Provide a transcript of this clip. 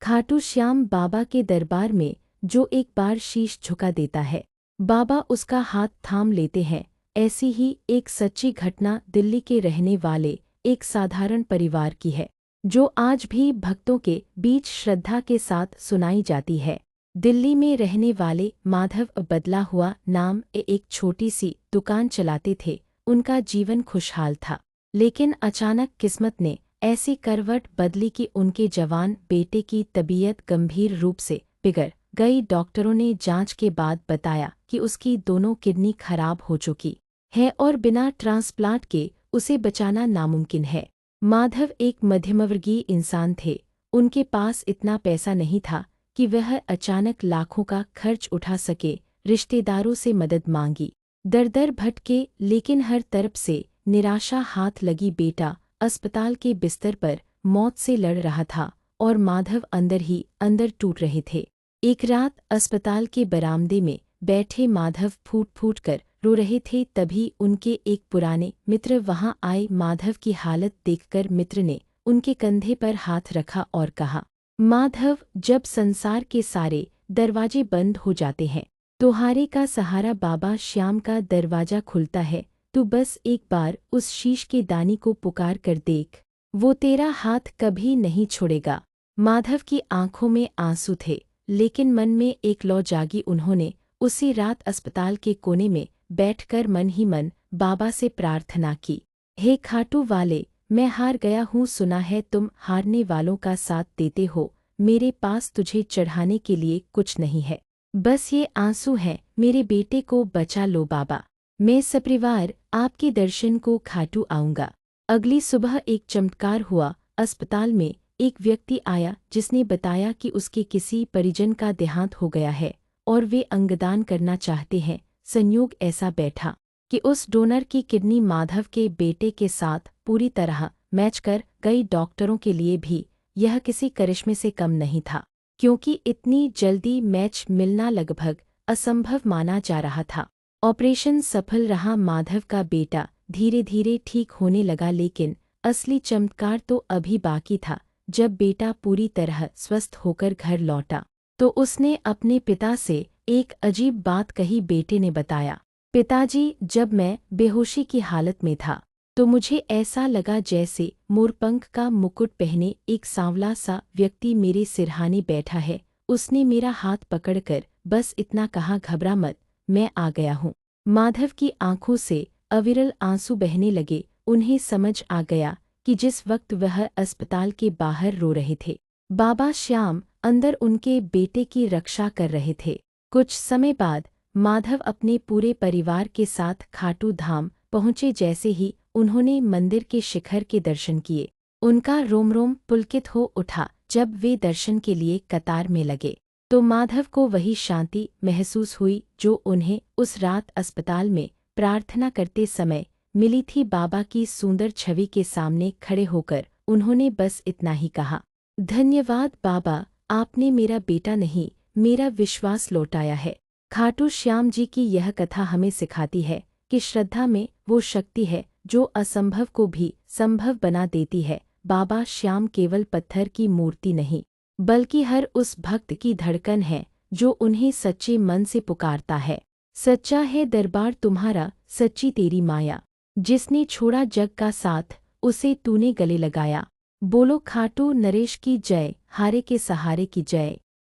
खाटू श्याम बाबा के दरबार में जो एक बार शीश झुका देता है, बाबा उसका हाथ थाम लेते हैं। ऐसी ही एक सच्ची घटना दिल्ली के रहने वाले एक साधारण परिवार की है, जो आज भी भक्तों के बीच श्रद्धा के साथ सुनाई जाती है। दिल्ली में रहने वाले माधव बदला हुआ नाम एक छोटी सी दुकान चलाते थे। उनका जीवन खुशहाल था, लेकिन अचानक किस्मत ने ऐसी करवट बदली कि उनके जवान बेटे की तबीयत गंभीर रूप से बिगड़ गई। डॉक्टरों ने जांच के बाद बताया कि उसकी दोनों किडनी खराब हो चुकी है और बिना ट्रांसप्लांट के उसे बचाना नामुमकिन है। माधव एक मध्यमवर्गीय इंसान थे। उनके पास इतना पैसा नहीं था कि वह अचानक लाखों का खर्च उठा सके। रिश्तेदारों से मदद मांगी, दर-दर भटके, लेकिन हर तरफ से निराशा हाथ लगी। बेटा अस्पताल के बिस्तर पर मौत से लड़ रहा था और माधव अंदर ही अंदर टूट रहे थे। एक रात अस्पताल के बरामदे में बैठे माधव फूट-फूट कर रो रहे थे। तभी उनके एक पुराने मित्र वहां आए। माधव की हालत देखकर मित्र ने उनके कंधे पर हाथ रखा और कहा, माधव, जब संसार के सारे दरवाजे बंद हो जाते हैं, तुम्हारे का सहारा बाबा श्याम का दरवाजा खुलता है। तू बस एक बार उस शीश के दानी को पुकार कर देख, वो तेरा हाथ कभी नहीं छोड़ेगा। माधव की आंखों में आंसू थे, लेकिन मन में एक लौ जागी। उन्होंने उसी रात अस्पताल के कोने में बैठकर मन ही मन बाबा से प्रार्थना की, हे खाटू वाले, मैं हार गया हूँ। सुना है तुम हारने वालों का साथ देते हो। मेरे पास तुझे चढ़ाने के लिए कुछ नहीं है, बस ये आंसू हैं। मेरे बेटे को बचा लो बाबा। मैं सपरिवार आपके दर्शन को खाटू आऊँगा। अगली सुबह एक चमत्कार हुआ। अस्पताल में एक व्यक्ति आया जिसने बताया कि उसके किसी परिजन का देहांत हो गया है और वे अंगदान करना चाहते हैं। संयोग ऐसा बैठा कि उस डोनर की किडनी माधव के बेटे के साथ पूरी तरह मैच कर गई। डॉक्टरों के लिए भी यह किसी करिश्मे से कम नहीं था, क्योंकि इतनी जल्दी मैच मिलना लगभग असंभव माना जा रहा था। ऑपरेशन सफल रहा। माधव का बेटा धीरे धीरे ठीक होने लगा, लेकिन असली चमत्कार तो अभी बाकी था। जब बेटा पूरी तरह स्वस्थ होकर घर लौटा तो उसने अपने पिता से एक अजीब बात कही। बेटे ने बताया, पिताजी, जब मैं बेहोशी की हालत में था तो मुझे ऐसा लगा जैसे मोरपंख का मुकुट पहने एक सांवला सा व्यक्ति मेरे सिरहाने बैठा है। उसने मेरा हाथ पकड़कर बस इतना कहा, घबरा मत, मैं आ गया हूँ। माधव की आंखों से अविरल आंसू बहने लगे। उन्हें समझ आ गया कि जिस वक्त वह अस्पताल के बाहर रो रहे थे, बाबा श्याम अंदर उनके बेटे की रक्षा कर रहे थे। कुछ समय बाद माधव अपने पूरे परिवार के साथ खाटू धाम पहुँचे। जैसे ही उन्होंने मंदिर के शिखर के दर्शन किए, उनका रोम रोम पुलकित हो उठा। जब वे दर्शन के लिए कतार में लगे तो माधव को वही शांति महसूस हुई जो उन्हें उस रात अस्पताल में प्रार्थना करते समय मिली थी। बाबा की सुंदर छवि के सामने खड़े होकर उन्होंने बस इतना ही कहा, धन्यवाद बाबा, आपने मेरा बेटा नहीं, मेरा विश्वास लौटाया है। खाटू श्याम जी की यह कथा हमें सिखाती है कि श्रद्धा में वो शक्ति है जो असंभव को भी संभव बना देती है। बाबा श्याम केवल पत्थर की मूर्ति नहीं, बल्कि हर उस भक्त की धड़कन है जो उन्हें सच्चे मन से पुकारता है। सच्चा है दरबार तुम्हारा, सच्ची तेरी माया, जिसने छोड़ा जग का साथ उसे तूने गले लगाया। बोलो खाटू नरेश की जय, हारे के सहारे की जय।